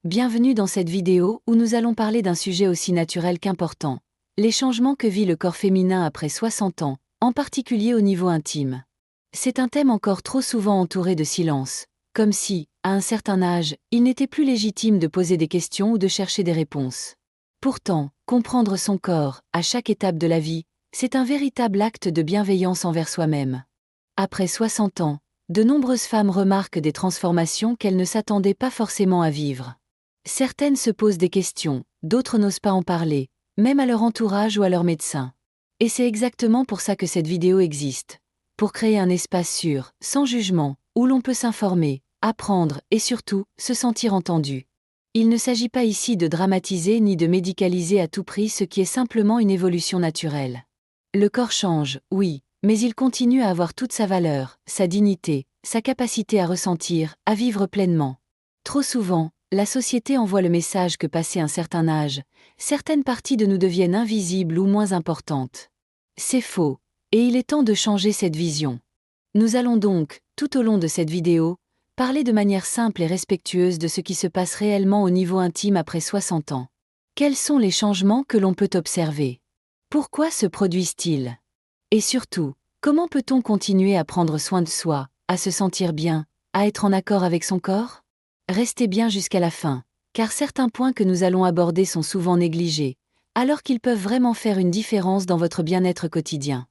Bienvenue dans cette vidéo où nous allons parler d'un sujet aussi naturel qu'important, les changements que vit le corps féminin après 60 ans, en particulier au niveau intime. C'est un thème encore trop souvent entouré de silence, comme si, à un certain âge, il n'était plus légitime de poser des questions ou de chercher des réponses. Pourtant, comprendre son corps, à chaque étape de la vie, c'est un véritable acte de bienveillance envers soi-même. Après 60 ans, de nombreuses femmes remarquent des transformations qu'elles ne s'attendaient pas forcément à vivre. Certaines se posent des questions, d'autres n'osent pas en parler, même à leur entourage ou à leur médecin. Et c'est exactement pour ça que cette vidéo existe. Pour créer un espace sûr, sans jugement, où l'on peut s'informer, apprendre et surtout, se sentir entendu. Il ne s'agit pas ici de dramatiser ni de médicaliser à tout prix ce qui est simplement une évolution naturelle. Le corps change, oui, mais il continue à avoir toute sa valeur, sa dignité, sa capacité à ressentir, à vivre pleinement. Trop souvent, la société envoie le message que passé un certain âge, certaines parties de nous deviennent invisibles ou moins importantes. C'est faux, et il est temps de changer cette vision. Nous allons donc, tout au long de cette vidéo, parler de manière simple et respectueuse de ce qui se passe réellement au niveau intime après 60 ans. Quels sont les changements que l'on peut observer? Pourquoi se produisent-ils? Et surtout, comment peut-on continuer à prendre soin de soi, à se sentir bien, à être en accord avec son corps? Restez bien jusqu'à la fin, car certains points que nous allons aborder sont souvent négligés, alors qu'ils peuvent vraiment faire une différence dans votre bien-être quotidien.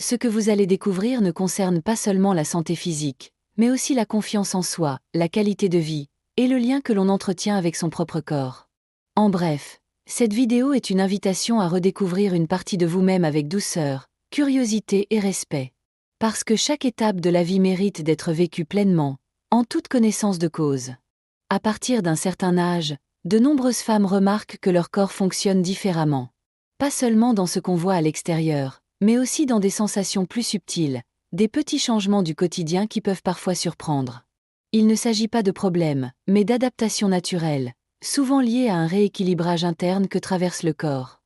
Ce que vous allez découvrir ne concerne pas seulement la santé physique, mais aussi la confiance en soi, la qualité de vie, et le lien que l'on entretient avec son propre corps. En bref, cette vidéo est une invitation à redécouvrir une partie de vous-même avec douceur, curiosité et respect. Parce que chaque étape de la vie mérite d'être vécue pleinement, en toute connaissance de cause. À partir d'un certain âge, de nombreuses femmes remarquent que leur corps fonctionne différemment. Pas seulement dans ce qu'on voit à l'extérieur, mais aussi dans des sensations plus subtiles, des petits changements du quotidien qui peuvent parfois surprendre. Il ne s'agit pas de problèmes, mais d'adaptations naturelles, souvent liées à un rééquilibrage interne que traverse le corps.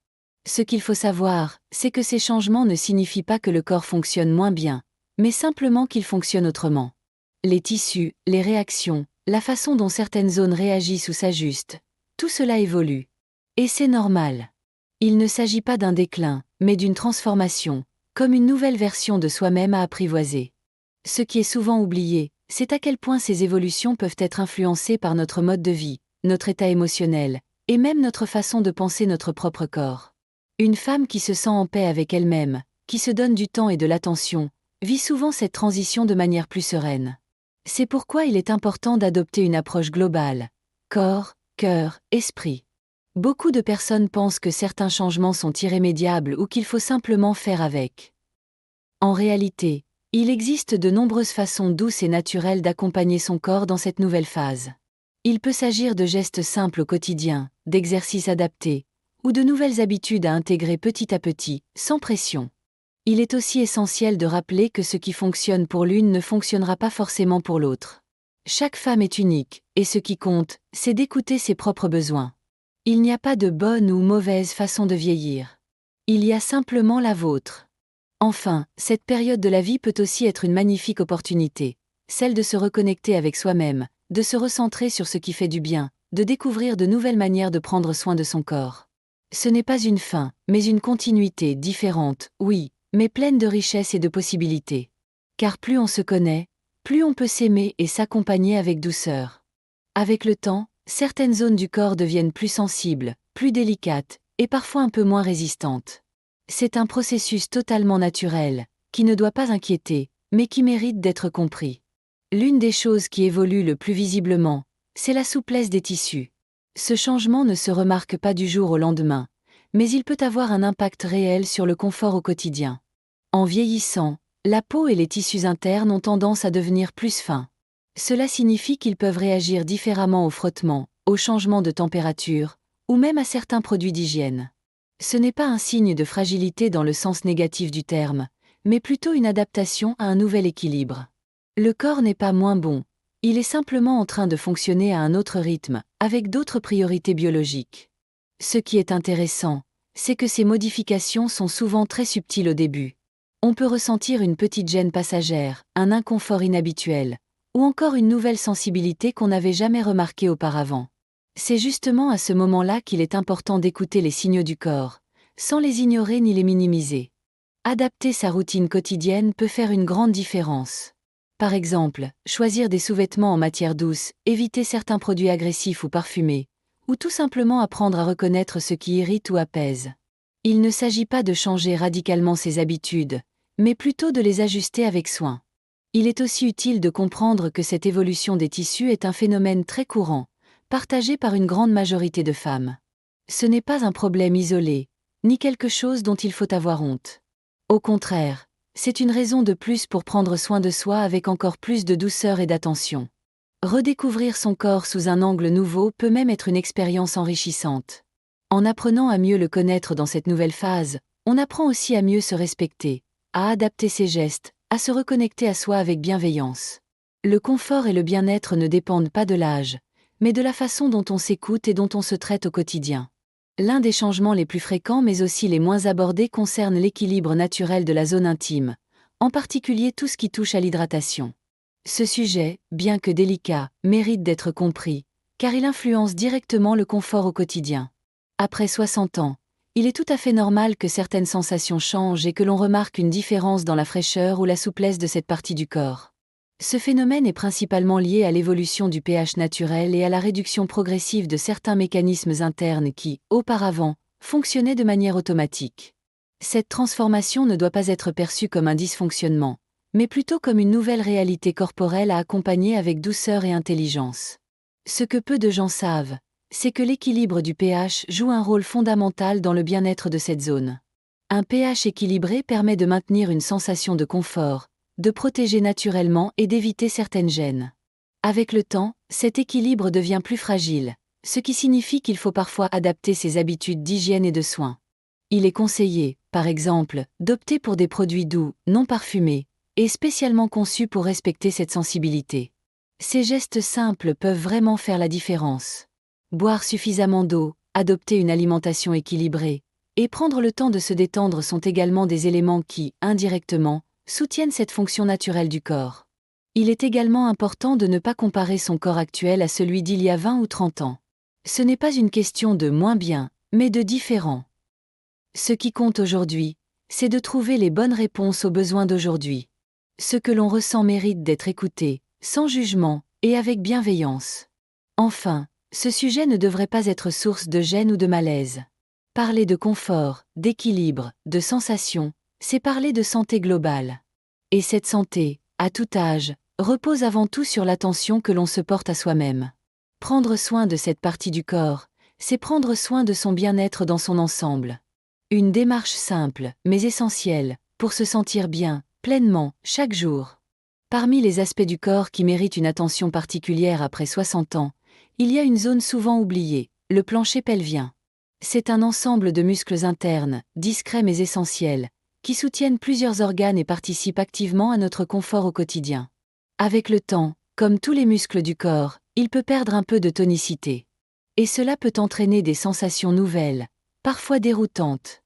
Ce qu'il faut savoir, c'est que ces changements ne signifient pas que le corps fonctionne moins bien, mais simplement qu'il fonctionne autrement. Les tissus, les réactions, la façon dont certaines zones réagissent ou s'ajustent, tout cela évolue. Et c'est normal. Il ne s'agit pas d'un déclin, mais d'une transformation, comme une nouvelle version de soi-même à apprivoiser. Ce qui est souvent oublié, c'est à quel point ces évolutions peuvent être influencées par notre mode de vie, notre état émotionnel, et même notre façon de penser notre propre corps. Une femme qui se sent en paix avec elle-même, qui se donne du temps et de l'attention, vit souvent cette transition de manière plus sereine. C'est pourquoi il est important d'adopter une approche globale. Corps, cœur, esprit. Beaucoup de personnes pensent que certains changements sont irrémédiables ou qu'il faut simplement faire avec. En réalité, il existe de nombreuses façons douces et naturelles d'accompagner son corps dans cette nouvelle phase. Il peut s'agir de gestes simples au quotidien, d'exercices adaptés, ou de nouvelles habitudes à intégrer petit à petit, sans pression. Il est aussi essentiel de rappeler que ce qui fonctionne pour l'une ne fonctionnera pas forcément pour l'autre. Chaque femme est unique, et ce qui compte, c'est d'écouter ses propres besoins. Il n'y a pas de bonne ou mauvaise façon de vieillir. Il y a simplement la vôtre. Enfin, cette période de la vie peut aussi être une magnifique opportunité, celle de se reconnecter avec soi-même, de se recentrer sur ce qui fait du bien, de découvrir de nouvelles manières de prendre soin de son corps. Ce n'est pas une fin, mais une continuité différente, oui, mais pleine de richesse et de possibilités. Car plus on se connaît, plus on peut s'aimer et s'accompagner avec douceur. Avec le temps, certaines zones du corps deviennent plus sensibles, plus délicates, et parfois un peu moins résistantes. C'est un processus totalement naturel, qui ne doit pas inquiéter, mais qui mérite d'être compris. L'une des choses qui évolue le plus visiblement, c'est la souplesse des tissus. Ce changement ne se remarque pas du jour au lendemain, mais il peut avoir un impact réel sur le confort au quotidien. En vieillissant, la peau et les tissus internes ont tendance à devenir plus fins. Cela signifie qu'ils peuvent réagir différemment au frottement, aux changements de température, ou même à certains produits d'hygiène. Ce n'est pas un signe de fragilité dans le sens négatif du terme, mais plutôt une adaptation à un nouvel équilibre. Le corps n'est pas moins bon, il est simplement en train de fonctionner à un autre rythme, avec d'autres priorités biologiques. Ce qui est intéressant, c'est que ces modifications sont souvent très subtiles au début. On peut ressentir une petite gêne passagère, un inconfort inhabituel, ou encore une nouvelle sensibilité qu'on n'avait jamais remarquée auparavant. C'est justement à ce moment-là qu'il est important d'écouter les signaux du corps, sans les ignorer ni les minimiser. Adapter sa routine quotidienne peut faire une grande différence. Par exemple, choisir des sous-vêtements en matière douce, éviter certains produits agressifs ou parfumés, ou tout simplement apprendre à reconnaître ce qui irrite ou apaise. Il ne s'agit pas de changer radicalement ses habitudes, mais plutôt de les ajuster avec soin. Il est aussi utile de comprendre que cette évolution des tissus est un phénomène très courant, partagé par une grande majorité de femmes. Ce n'est pas un problème isolé, ni quelque chose dont il faut avoir honte. Au contraire, c'est une raison de plus pour prendre soin de soi avec encore plus de douceur et d'attention. Redécouvrir son corps sous un angle nouveau peut même être une expérience enrichissante. En apprenant à mieux le connaître dans cette nouvelle phase, on apprend aussi à mieux se respecter, à adapter ses gestes, à se reconnecter à soi avec bienveillance. Le confort et le bien-être ne dépendent pas de l'âge, mais de la façon dont on s'écoute et dont on se traite au quotidien. L'un des changements les plus fréquents mais aussi les moins abordés concerne l'équilibre naturel de la zone intime, en particulier tout ce qui touche à l'hydratation. Ce sujet, bien que délicat, mérite d'être compris, car il influence directement le confort au quotidien. Après 60 ans, il est tout à fait normal que certaines sensations changent et que l'on remarque une différence dans la fraîcheur ou la souplesse de cette partie du corps. Ce phénomène est principalement lié à l'évolution du pH naturel et à la réduction progressive de certains mécanismes internes qui, auparavant, fonctionnaient de manière automatique. Cette transformation ne doit pas être perçue comme un dysfonctionnement, mais plutôt comme une nouvelle réalité corporelle à accompagner avec douceur et intelligence. Ce que peu de gens savent, c'est que l'équilibre du pH joue un rôle fondamental dans le bien-être de cette zone. Un pH équilibré permet de maintenir une sensation de confort, de protéger naturellement et d'éviter certaines gênes. Avec le temps, cet équilibre devient plus fragile, ce qui signifie qu'il faut parfois adapter ses habitudes d'hygiène et de soins. Il est conseillé, par exemple, d'opter pour des produits doux, non parfumés, et spécialement conçus pour respecter cette sensibilité. Ces gestes simples peuvent vraiment faire la différence. Boire suffisamment d'eau, adopter une alimentation équilibrée, et prendre le temps de se détendre sont également des éléments qui, indirectement, soutiennent cette fonction naturelle du corps. Il est également important de ne pas comparer son corps actuel à celui d'il y a 20 ou 30 ans. Ce n'est pas une question de moins bien, mais de différent. Ce qui compte aujourd'hui, c'est de trouver les bonnes réponses aux besoins d'aujourd'hui. Ce que l'on ressent mérite d'être écouté, sans jugement, et avec bienveillance. Enfin, ce sujet ne devrait pas être source de gêne ou de malaise. Parler de confort, d'équilibre, de sensation, c'est parler de santé globale. Et cette santé, à tout âge, repose avant tout sur l'attention que l'on se porte à soi-même. Prendre soin de cette partie du corps, c'est prendre soin de son bien-être dans son ensemble. Une démarche simple, mais essentielle, pour se sentir bien, pleinement, chaque jour. Parmi les aspects du corps qui méritent une attention particulière après 60 ans, il y a une zone souvent oubliée, le plancher pelvien. C'est un ensemble de muscles internes, discrets mais essentiels, qui soutiennent plusieurs organes et participent activement à notre confort au quotidien. Avec le temps, comme tous les muscles du corps, il peut perdre un peu de tonicité. Et cela peut entraîner des sensations nouvelles, parfois déroutantes.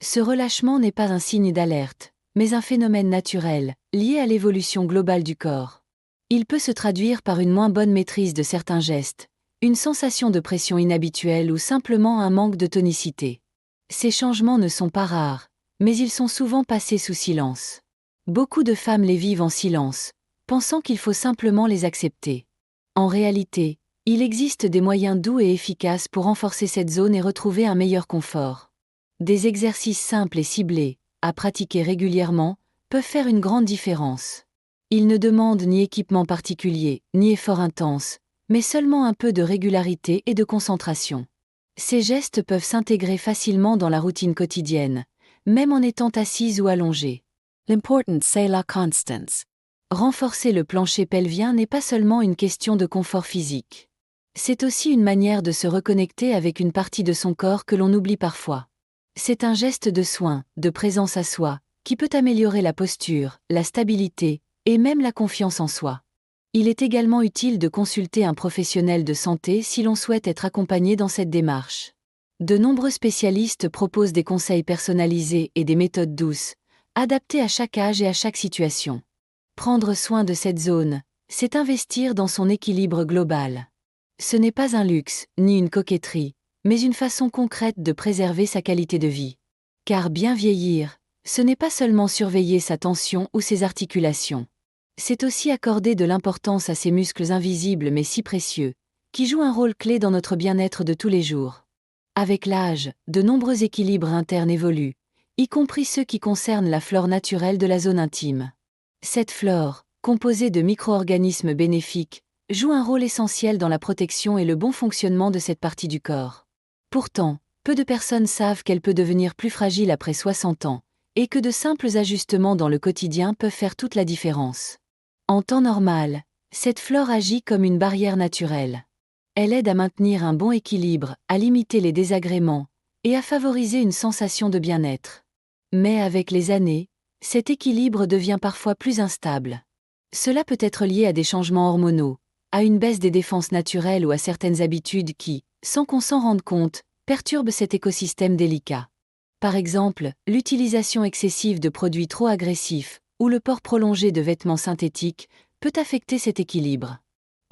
Ce relâchement n'est pas un signe d'alerte, mais un phénomène naturel, lié à l'évolution globale du corps. Il peut se traduire par une moins bonne maîtrise de certains gestes, une sensation de pression inhabituelle ou simplement un manque de tonicité. Ces changements ne sont pas rares, mais ils sont souvent passés sous silence. Beaucoup de femmes les vivent en silence, pensant qu'il faut simplement les accepter. En réalité, il existe des moyens doux et efficaces pour renforcer cette zone et retrouver un meilleur confort. Des exercices simples et ciblés, à pratiquer régulièrement, peuvent faire une grande différence. Ils ne demandent ni équipement particulier, ni effort intense, mais seulement un peu de régularité et de concentration. Ces gestes peuvent s'intégrer facilement dans la routine quotidienne, même en étant assise ou allongée. L'important c'est la constance. Renforcer le plancher pelvien n'est pas seulement une question de confort physique. C'est aussi une manière de se reconnecter avec une partie de son corps que l'on oublie parfois. C'est un geste de soin, de présence à soi, qui peut améliorer la posture, la stabilité, et même la confiance en soi. Il est également utile de consulter un professionnel de santé si l'on souhaite être accompagné dans cette démarche. De nombreux spécialistes proposent des conseils personnalisés et des méthodes douces, adaptées à chaque âge et à chaque situation. Prendre soin de cette zone, c'est investir dans son équilibre global. Ce n'est pas un luxe, ni une coquetterie, mais une façon concrète de préserver sa qualité de vie. Car bien vieillir, ce n'est pas seulement surveiller sa tension ou ses articulations. C'est aussi accorder de l'importance à ces muscles invisibles mais si précieux, qui jouent un rôle clé dans notre bien-être de tous les jours. Avec l'âge, de nombreux équilibres internes évoluent, y compris ceux qui concernent la flore naturelle de la zone intime. Cette flore, composée de micro-organismes bénéfiques, joue un rôle essentiel dans la protection et le bon fonctionnement de cette partie du corps. Pourtant, peu de personnes savent qu'elle peut devenir plus fragile après 60 ans, et que de simples ajustements dans le quotidien peuvent faire toute la différence. En temps normal, cette flore agit comme une barrière naturelle. Elle aide à maintenir un bon équilibre, à limiter les désagréments, et à favoriser une sensation de bien-être. Mais avec les années, cet équilibre devient parfois plus instable. Cela peut être lié à des changements hormonaux, à une baisse des défenses naturelles ou à certaines habitudes qui, sans qu'on s'en rende compte, perturbent cet écosystème délicat. Par exemple, l'utilisation excessive de produits trop agressifs, ou le port prolongé de vêtements synthétiques, peut affecter cet équilibre.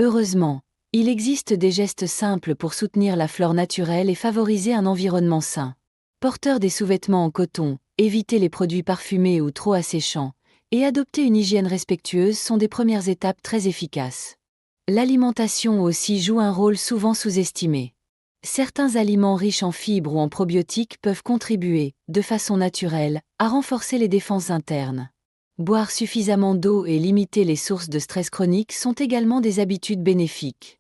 Heureusement, il existe des gestes simples pour soutenir la flore naturelle et favoriser un environnement sain. Porteur des sous-vêtements en coton, éviter les produits parfumés ou trop asséchants, et adopter une hygiène respectueuse sont des premières étapes très efficaces. L'alimentation aussi joue un rôle souvent sous-estimé. Certains aliments riches en fibres ou en probiotiques peuvent contribuer, de façon naturelle, à renforcer les défenses internes. Boire suffisamment d'eau et limiter les sources de stress chronique sont également des habitudes bénéfiques.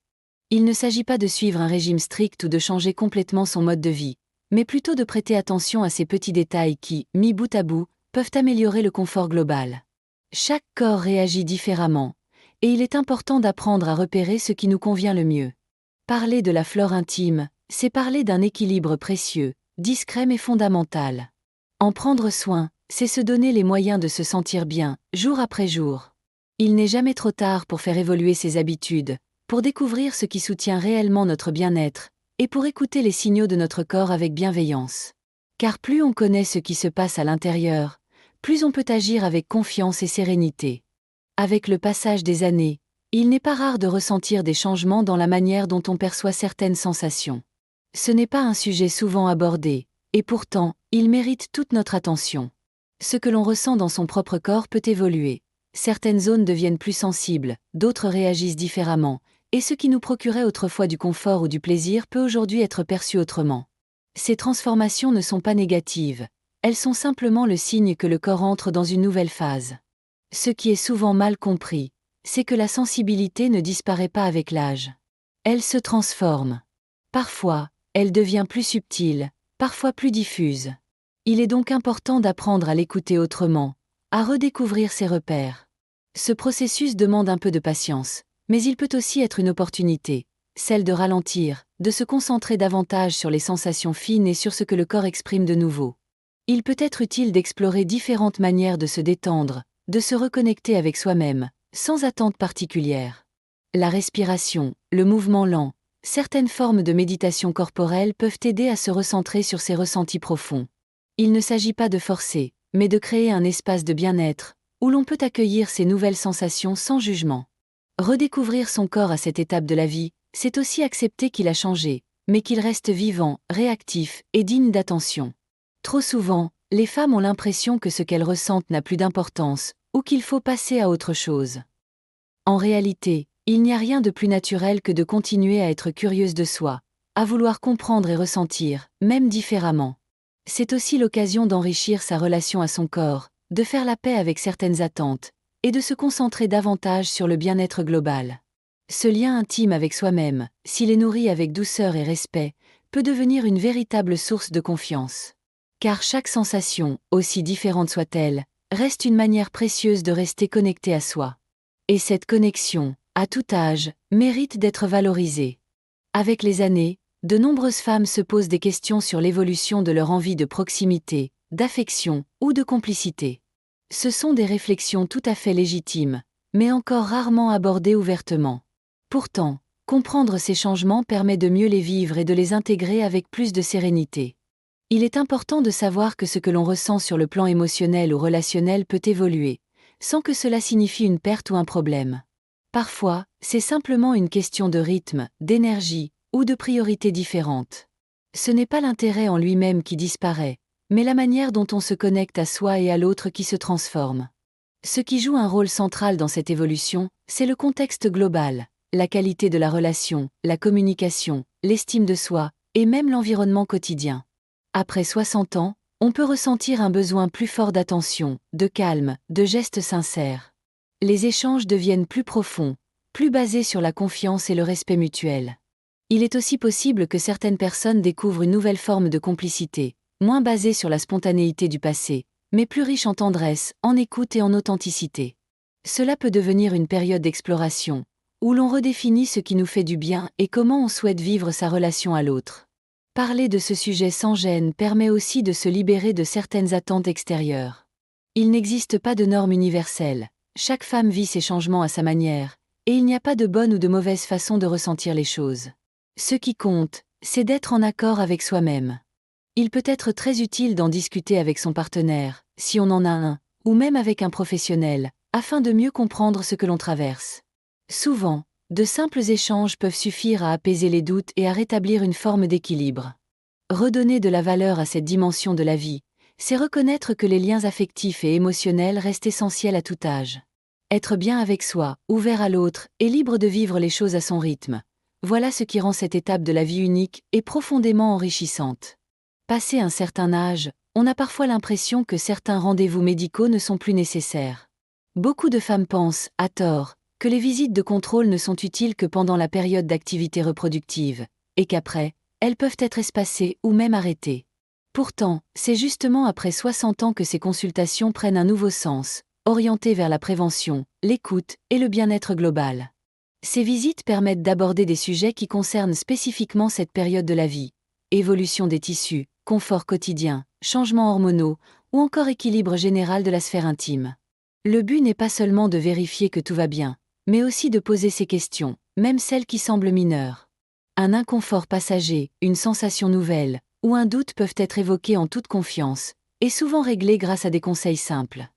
Il ne s'agit pas de suivre un régime strict ou de changer complètement son mode de vie, mais plutôt de prêter attention à ces petits détails qui, mis bout à bout, peuvent améliorer le confort global. Chaque corps réagit différemment, et il est important d'apprendre à repérer ce qui nous convient le mieux. Parler de la flore intime, c'est parler d'un équilibre précieux, discret mais fondamental. En prendre soin, c'est se donner les moyens de se sentir bien, jour après jour. Il n'est jamais trop tard pour faire évoluer ses habitudes, pour découvrir ce qui soutient réellement notre bien-être, et pour écouter les signaux de notre corps avec bienveillance. Car plus on connaît ce qui se passe à l'intérieur, plus on peut agir avec confiance et sérénité. Avec le passage des années, il n'est pas rare de ressentir des changements dans la manière dont on perçoit certaines sensations. Ce n'est pas un sujet souvent abordé, et pourtant, il mérite toute notre attention. Ce que l'on ressent dans son propre corps peut évoluer. Certaines zones deviennent plus sensibles, d'autres réagissent différemment, et ce qui nous procurait autrefois du confort ou du plaisir peut aujourd'hui être perçu autrement. Ces transformations ne sont pas négatives, elles sont simplement le signe que le corps entre dans une nouvelle phase. Ce qui est souvent mal compris, c'est que la sensibilité ne disparaît pas avec l'âge. Elle se transforme. Parfois, elle devient plus subtile, parfois plus diffuse. Il est donc important d'apprendre à l'écouter autrement, à redécouvrir ses repères. Ce processus demande un peu de patience, mais il peut aussi être une opportunité, celle de ralentir, de se concentrer davantage sur les sensations fines et sur ce que le corps exprime de nouveau. Il peut être utile d'explorer différentes manières de se détendre, de se reconnecter avec soi-même, sans attente particulière. La respiration, le mouvement lent, certaines formes de méditation corporelle peuvent aider à se recentrer sur ses ressentis profonds. Il ne s'agit pas de forcer, mais de créer un espace de bien-être, où l'on peut accueillir ces nouvelles sensations sans jugement. Redécouvrir son corps à cette étape de la vie, c'est aussi accepter qu'il a changé, mais qu'il reste vivant, réactif et digne d'attention. Trop souvent, les femmes ont l'impression que ce qu'elles ressentent n'a plus d'importance, ou qu'il faut passer à autre chose. En réalité, il n'y a rien de plus naturel que de continuer à être curieuse de soi, à vouloir comprendre et ressentir, même différemment. C'est aussi l'occasion d'enrichir sa relation à son corps, de faire la paix avec certaines attentes, et de se concentrer davantage sur le bien-être global. Ce lien intime avec soi-même, s'il est nourri avec douceur et respect, peut devenir une véritable source de confiance. Car chaque sensation, aussi différente soit-elle, reste une manière précieuse de rester connecté à soi. Et cette connexion, à tout âge, mérite d'être valorisée. Avec les années, de nombreuses femmes se posent des questions sur l'évolution de leur envie de proximité, d'affection ou de complicité. Ce sont des réflexions tout à fait légitimes, mais encore rarement abordées ouvertement. Pourtant, comprendre ces changements permet de mieux les vivre et de les intégrer avec plus de sérénité. Il est important de savoir que ce que l'on ressent sur le plan émotionnel ou relationnel peut évoluer, sans que cela signifie une perte ou un problème. Parfois, c'est simplement une question de rythme, d'énergie, ou de priorités différentes. Ce n'est pas l'intérêt en lui-même qui disparaît, mais la manière dont on se connecte à soi et à l'autre qui se transforme. Ce qui joue un rôle central dans cette évolution, c'est le contexte global, la qualité de la relation, la communication, l'estime de soi, et même l'environnement quotidien. Après 60 ans, on peut ressentir un besoin plus fort d'attention, de calme, de gestes sincères. Les échanges deviennent plus profonds, plus basés sur la confiance et le respect mutuel. Il est aussi possible que certaines personnes découvrent une nouvelle forme de complicité, moins basée sur la spontanéité du passé, mais plus riche en tendresse, en écoute et en authenticité. Cela peut devenir une période d'exploration, où l'on redéfinit ce qui nous fait du bien et comment on souhaite vivre sa relation à l'autre. Parler de ce sujet sans gêne permet aussi de se libérer de certaines attentes extérieures. Il n'existe pas de normes universelles, chaque femme vit ses changements à sa manière, et il n'y a pas de bonne ou de mauvaise façon de ressentir les choses. Ce qui compte, c'est d'être en accord avec soi-même. Il peut être très utile d'en discuter avec son partenaire, si on en a un, ou même avec un professionnel, afin de mieux comprendre ce que l'on traverse. Souvent, de simples échanges peuvent suffire à apaiser les doutes et à rétablir une forme d'équilibre. Redonner de la valeur à cette dimension de la vie, c'est reconnaître que les liens affectifs et émotionnels restent essentiels à tout âge. Être bien avec soi, ouvert à l'autre, et libre de vivre les choses à son rythme. Voilà ce qui rend cette étape de la vie unique et profondément enrichissante. Passé un certain âge, on a parfois l'impression que certains rendez-vous médicaux ne sont plus nécessaires. Beaucoup de femmes pensent, à tort, que les visites de contrôle ne sont utiles que pendant la période d'activité reproductive, et qu'après, elles peuvent être espacées ou même arrêtées. Pourtant, c'est justement après 60 ans que ces consultations prennent un nouveau sens, orientées vers la prévention, l'écoute et le bien-être global. Ces visites permettent d'aborder des sujets qui concernent spécifiquement cette période de la vie: évolution des tissus, confort quotidien, changements hormonaux, ou encore équilibre général de la sphère intime. Le but n'est pas seulement de vérifier que tout va bien, mais aussi de poser ces questions, même celles qui semblent mineures. Un inconfort passager, une sensation nouvelle, ou un doute peuvent être évoqués en toute confiance, et souvent réglés grâce à des conseils simples.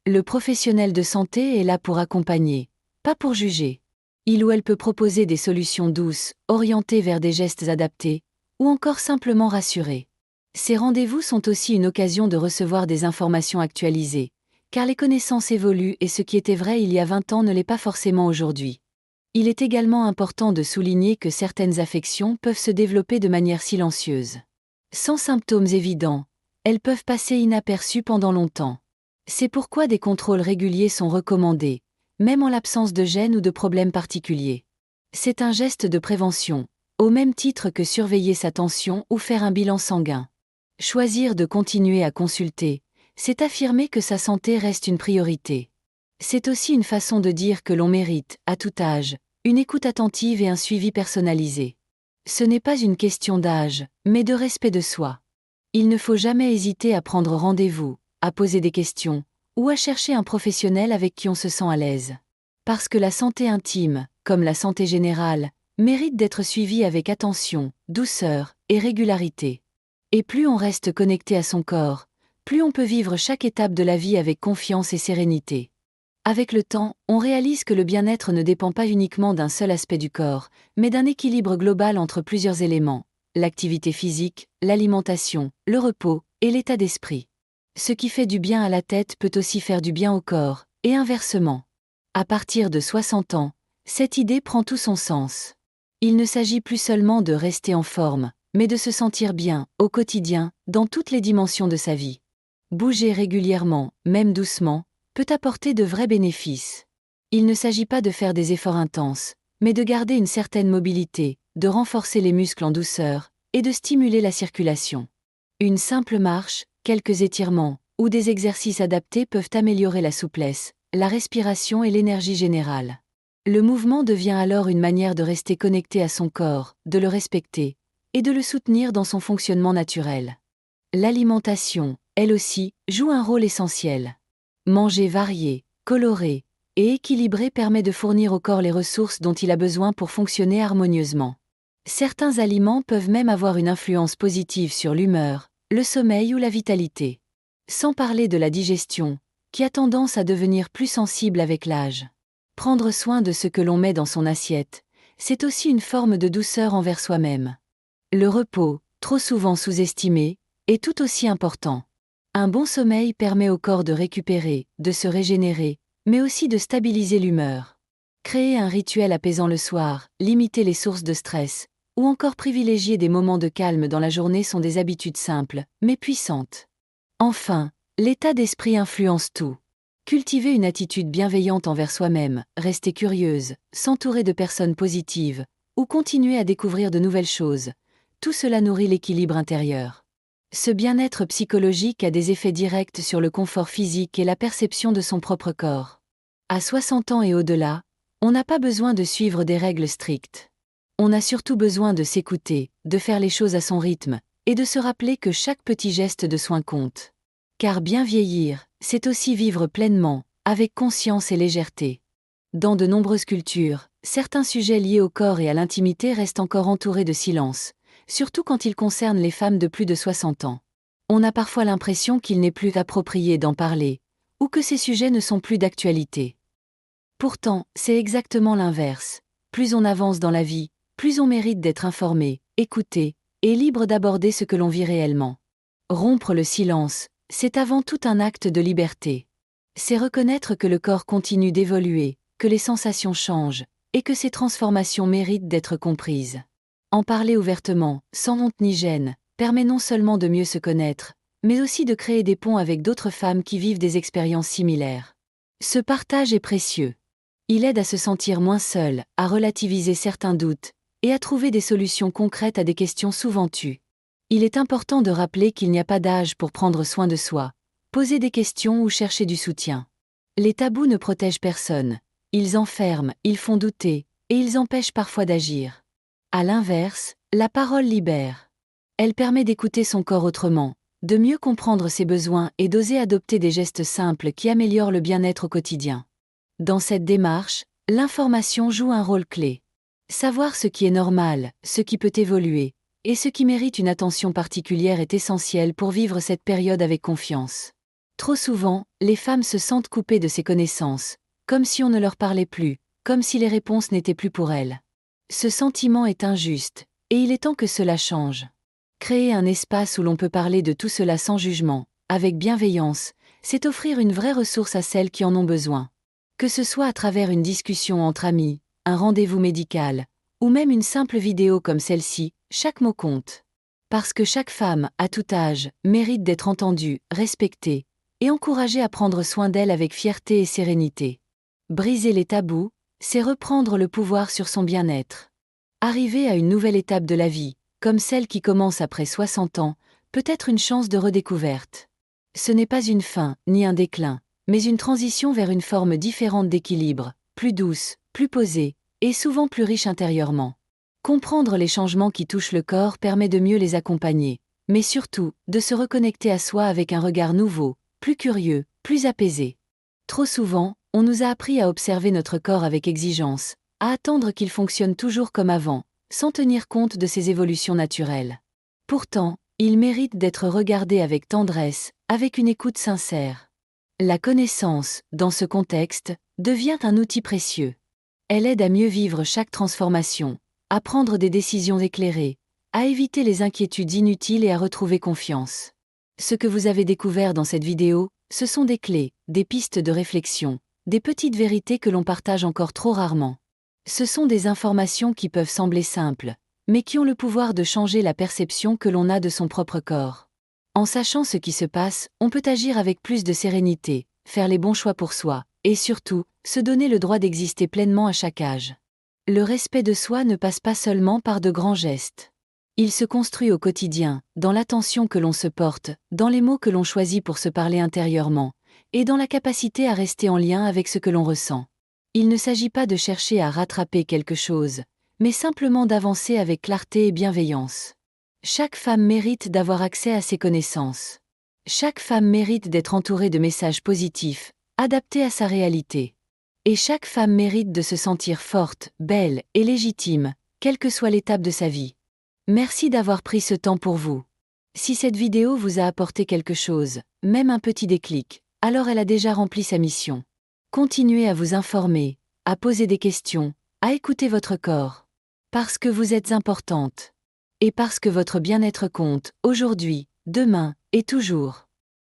Le professionnel de santé est là pour accompagner, pas pour juger. Il ou elle peut proposer des solutions douces, orientées vers des gestes adaptés, ou encore simplement rassurer. Ces rendez-vous sont aussi une occasion de recevoir des informations actualisées, car les connaissances évoluent et ce qui était vrai il y a 20 ans ne l'est pas forcément aujourd'hui. Il est également important de souligner que certaines affections peuvent se développer de manière silencieuse. Sans symptômes évidents, elles peuvent passer inaperçues pendant longtemps. C'est pourquoi des contrôles réguliers sont recommandés, même en l'absence de gènes ou de problèmes particuliers. C'est un geste de prévention, au même titre que surveiller sa tension ou faire un bilan sanguin. Choisir de continuer à consulter, c'est affirmer que sa santé reste une priorité. C'est aussi une façon de dire que l'on mérite, à tout âge, une écoute attentive et un suivi personnalisé. Ce n'est pas une question d'âge, mais de respect de soi. Il ne faut jamais hésiter à prendre rendez-vous, à poser des questions, ou à chercher un professionnel avec qui on se sent à l'aise. Parce que la santé intime, comme la santé générale, mérite d'être suivie avec attention, douceur et régularité. Et plus on reste connecté à son corps, plus on peut vivre chaque étape de la vie avec confiance et sérénité. Avec le temps, on réalise que le bien-être ne dépend pas uniquement d'un seul aspect du corps, mais d'un équilibre global entre plusieurs éléments: l'activité physique, l'alimentation, le repos et l'état d'esprit. Ce qui fait du bien à la tête peut aussi faire du bien au corps, et inversement. À partir de 60 ans, cette idée prend tout son sens. Il ne s'agit plus seulement de rester en forme, mais de se sentir bien, au quotidien, dans toutes les dimensions de sa vie. Bouger régulièrement, même doucement, peut apporter de vrais bénéfices. Il ne s'agit pas de faire des efforts intenses, mais de garder une certaine mobilité, de renforcer les muscles en douceur, et de stimuler la circulation. Une simple marche, quelques étirements, ou des exercices adaptés peuvent améliorer la souplesse, la respiration et l'énergie générale. Le mouvement devient alors une manière de rester connecté à son corps, de le respecter, et de le soutenir dans son fonctionnement naturel. L'alimentation, elle aussi, joue un rôle essentiel. Manger varié, coloré et équilibré permet de fournir au corps les ressources dont il a besoin pour fonctionner harmonieusement. Certains aliments peuvent même avoir une influence positive sur l'humeur, le sommeil ou la vitalité. Sans parler de la digestion, qui a tendance à devenir plus sensible avec l'âge. Prendre soin de ce que l'on met dans son assiette, c'est aussi une forme de douceur envers soi-même. Le repos, trop souvent sous-estimé, est tout aussi important. Un bon sommeil permet au corps de récupérer, de se régénérer, mais aussi de stabiliser l'humeur. Créer un rituel apaisant le soir, limiter les sources de stress, ou encore privilégier des moments de calme dans la journée sont des habitudes simples, mais puissantes. Enfin, l'état d'esprit influence tout. Cultiver une attitude bienveillante envers soi-même, rester curieuse, s'entourer de personnes positives, ou continuer à découvrir de nouvelles choses, tout cela nourrit l'équilibre intérieur. Ce bien-être psychologique a des effets directs sur le confort physique et la perception de son propre corps. À 60 ans et au-delà, on n'a pas besoin de suivre des règles strictes. On a surtout besoin de s'écouter, de faire les choses à son rythme, et de se rappeler que chaque petit geste de soin compte. Car bien vieillir, c'est aussi vivre pleinement, avec conscience et légèreté. Dans de nombreuses cultures, certains sujets liés au corps et à l'intimité restent encore entourés de silence, surtout quand ils concernent les femmes de plus de 60 ans. On a parfois l'impression qu'il n'est plus approprié d'en parler, ou que ces sujets ne sont plus d'actualité. Pourtant, c'est exactement l'inverse. Plus on avance dans la vie, plus on mérite d'être informé, écouté, et libre d'aborder ce que l'on vit réellement. Rompre le silence, c'est avant tout un acte de liberté. C'est reconnaître que le corps continue d'évoluer, que les sensations changent, et que ces transformations méritent d'être comprises. En parler ouvertement, sans honte ni gêne, permet non seulement de mieux se connaître, mais aussi de créer des ponts avec d'autres femmes qui vivent des expériences similaires. Ce partage est précieux. Il aide à se sentir moins seul, à relativiser certains doutes, et à trouver des solutions concrètes à des questions souvent tues. Il est important de rappeler qu'il n'y a pas d'âge pour prendre soin de soi, poser des questions ou chercher du soutien. Les tabous ne protègent personne. Ils enferment, ils font douter, et ils empêchent parfois d'agir. À l'inverse, la parole libère. Elle permet d'écouter son corps autrement, de mieux comprendre ses besoins et d'oser adopter des gestes simples qui améliorent le bien-être au quotidien. Dans cette démarche, l'information joue un rôle clé. Savoir ce qui est normal, ce qui peut évoluer, et ce qui mérite une attention particulière est essentiel pour vivre cette période avec confiance. Trop souvent, les femmes se sentent coupées de ces connaissances, comme si on ne leur parlait plus, comme si les réponses n'étaient plus pour elles. Ce sentiment est injuste, et il est temps que cela change. Créer un espace où l'on peut parler de tout cela sans jugement, avec bienveillance, c'est offrir une vraie ressource à celles qui en ont besoin. Que ce soit à travers une discussion entre amis, un rendez-vous médical, ou même une simple vidéo comme celle-ci, chaque mot compte. Parce que chaque femme, à tout âge, mérite d'être entendue, respectée, et encouragée à prendre soin d'elle avec fierté et sérénité. Briser les tabous, c'est reprendre le pouvoir sur son bien-être. Arriver à une nouvelle étape de la vie, comme celle qui commence après 60 ans, peut être une chance de redécouverte. Ce n'est pas une fin, ni un déclin, mais une transition vers une forme différente d'équilibre, plus douce, plus posée, et souvent plus riche intérieurement. Comprendre les changements qui touchent le corps permet de mieux les accompagner, mais surtout, de se reconnecter à soi avec un regard nouveau, plus curieux, plus apaisé. Trop souvent, on nous a appris à observer notre corps avec exigence, à attendre qu'il fonctionne toujours comme avant, sans tenir compte de ses évolutions naturelles. Pourtant, il mérite d'être regardé avec tendresse, avec une écoute sincère. La connaissance, dans ce contexte, devient un outil précieux. Elle aide à mieux vivre chaque transformation, à prendre des décisions éclairées, à éviter les inquiétudes inutiles et à retrouver confiance. Ce que vous avez découvert dans cette vidéo, ce sont des clés, des pistes de réflexion, des petites vérités que l'on partage encore trop rarement. Ce sont des informations qui peuvent sembler simples, mais qui ont le pouvoir de changer la perception que l'on a de son propre corps. En sachant ce qui se passe, on peut agir avec plus de sérénité, faire les bons choix pour soi, et surtout, se donner le droit d'exister pleinement à chaque âge. Le respect de soi ne passe pas seulement par de grands gestes. Il se construit au quotidien, dans l'attention que l'on se porte, dans les mots que l'on choisit pour se parler intérieurement, et dans la capacité à rester en lien avec ce que l'on ressent. Il ne s'agit pas de chercher à rattraper quelque chose, mais simplement d'avancer avec clarté et bienveillance. Chaque femme mérite d'avoir accès à ses connaissances. Chaque femme mérite d'être entourée de messages positifs, adaptés à sa réalité. Et chaque femme mérite de se sentir forte, belle et légitime, quelle que soit l'étape de sa vie. Merci d'avoir pris ce temps pour vous. Si cette vidéo vous a apporté quelque chose, même un petit déclic, alors elle a déjà rempli sa mission. Continuez à vous informer, à poser des questions, à écouter votre corps. Parce que vous êtes importante. Et parce que votre bien-être compte, aujourd'hui, demain, et toujours.